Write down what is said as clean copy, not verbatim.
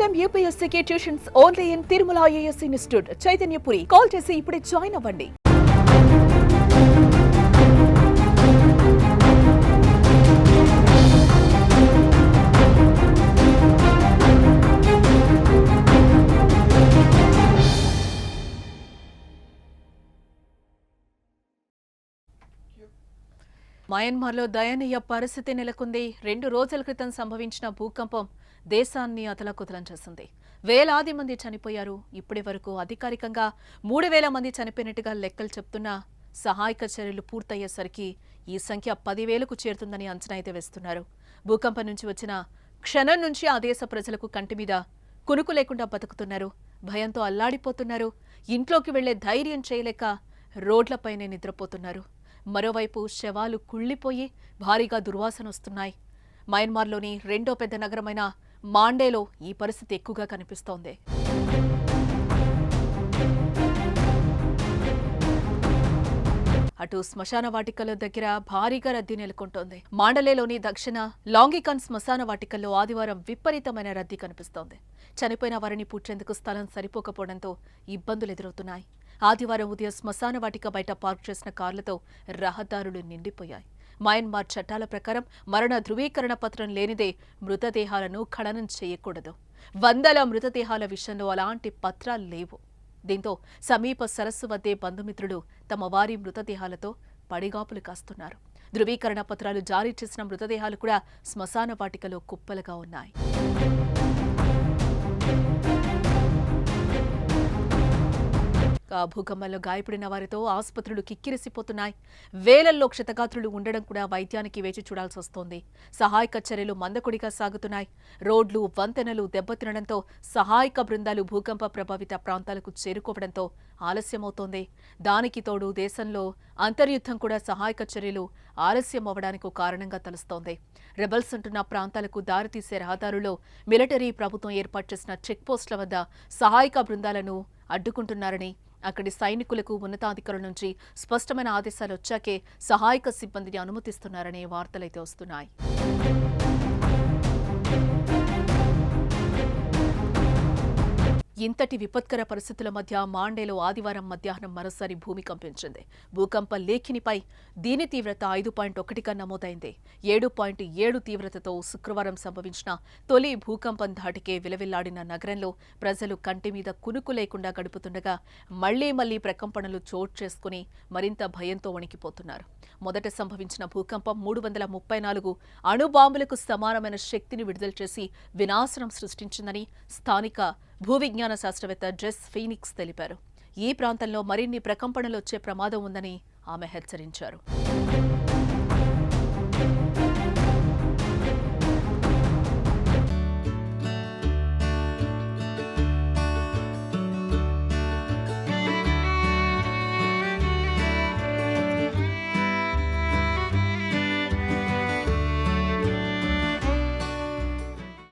time UPSC tuitions only in Tirumala IAS Institute, Chaitanyapuri. Call chesi ipude join avvandi. మయన్మార్లో దయనీయ పరిస్థితి నెలకొంది. 2 రోజుల క్రితం సంభవించిన భూకంపం దేశాన్ని అతలాకుతలం చేసింది. వేలాది మంది చనిపోయారు. ఇప్పటి వరకు అధికారికంగా 3000 మంది చనిపోయినట్టుగా లెక్కలు చెప్తున్నా సహాయక చర్యలు పూర్తయ్యేసరికి ఈ సంఖ్య 10,000కు చేరుతుందని అంచనా అయితే వేస్తున్నారు. భూకంపం నుంచి వచ్చిన క్షణం నుంచి ఆ దేశ ప్రజలకు కంటి మీద కునుకు లేకుండా బతుకుతున్నారు. భయంతో అల్లాడిపోతున్నారు. ఇంట్లోకి వెళ్లే ధైర్యం చేయలేక రోడ్లపైనే నిద్రపోతున్నారు. మరోవైపు శవాలు కుళ్లిపోయి భారీగా దుర్వాసన వస్తున్నాయి. మయన్మార్లోని రెండో పెద్ద నగరమైన మాండేలో ఈ పరిస్థితి ఎక్కువగా కనిపిస్తోంది. అటు శ్మశాన వాటికల దగ్గర భారీగా రద్దీ నెలకొంటోంది. మాండలేలోని దక్షిణ లాంగికన్ శ్మశాన వాటికల్లో ఆదివారం విపరీతమైన రద్దీ కనిపిస్తోంది. చనిపోయిన వారిని పూడ్చేందుకు స్థలం సరిపోకపోవడంతో ఇబ్బందులు ఎదురవుతున్నాయి. ఆదివారం ఉదయం శ్మశాన వాటిక బయట పార్క్ చేసిన కార్లతో రహదారులు నిండిపోయాయి. మయన్మార్ చట్టాల ప్రకారం మరణ ధృవీకరణ పత్రం లేనిదే మృతదేహాలను ఖననం చేయకూడదు. వందల మృతదేహాల విషయంలో అలాంటి పత్రాలు లేవు. దీంతో సమీప సరస్సు వద్దే బంధుమిత్రులు తమ వారి మృతదేహాలతో పడిగాపులు కాస్తున్నారు. ధృవీకరణ పత్రాలు జారీ చేసిన మృతదేహాలు కూడా శ్మశాన వాటికలో కుప్పలుగా ఉన్నాయి. భూకంపంలో గాయపడిన వారితో ఆసుపత్రులు కిక్కిరిసిపోతున్నాయి. వేలల్లో క్షతగాత్రులు ఉండడం కూడా వైద్యానికి వేచి చూడాల్సి వస్తోంది. సహాయక చర్యలు మందకొడిగా సాగుతున్నాయి. రోడ్లు, వంతెనలు దెబ్బతినడంతో సహాయక బృందాలు భూకంప ప్రభావిత ప్రాంతాలకు చేరుకోవడంతో ఆలస్యమవుతోంది. దానికి తోడు దేశంలో అంతర్యుద్ధం కూడా సహాయక చర్యలు ఆలస్యం అవ్వడానికి కారణంగా తెలుస్తోంది. రెబల్స్ ఉంటున్న ప్రాంతాలకు దారితీసే రహదారుల్లో మిలిటరీ ప్రభుత్వం ఏర్పాటు చేసిన చెక్పోస్టుల వద్ద సహాయక బృందాలను అడ్డుకుంటున్నారని, అక్కడి సైనికులకు ఉన్నతాధికారుల నుంచి స్పష్టమైన ఆదేశాలు వచ్చాకే సహాయక సిబ్బందిని అనుమతిస్తున్నారనే వార్తలైతే వస్తున్నాయి. ఇంతటి విపత్కర పరిస్థితుల మధ్య మాండేలో ఆదివారం మధ్యాహ్నం మరోసారి భూమి కంపించింది. భూకంప లేఖినిపై దీని తీవ్రత 5.1గా నమోదైంది. 7.7 తీవ్రతతో శుక్రవారం సంభవించిన తొలి భూకంపం ధాటికే విలవిల్లాడిన నగరంలో ప్రజలు కంటి మీద కునుకు లేకుండా గడుపుతుండగా మళ్లీ ప్రకంపనలు చోటు చేసుకుని మరింత భయంతో వణికిపోతున్నారు. మొదట సంభవించిన భూకంపం 334 అణుబాంబులకు సమానమైన శక్తిని విడుదల చేసి వినాశనం సృష్టించిందని స్థానిక భూవిజ్ఞాన శాస్త్రవేత్త జెస్ ఫీనిక్స్ తెలిపారు. ఈ ప్రాంతంలో మరిన్ని ప్రకంపనలు వచ్చే ప్రమాదం ఉందని ఆమె హెచ్చరించారు.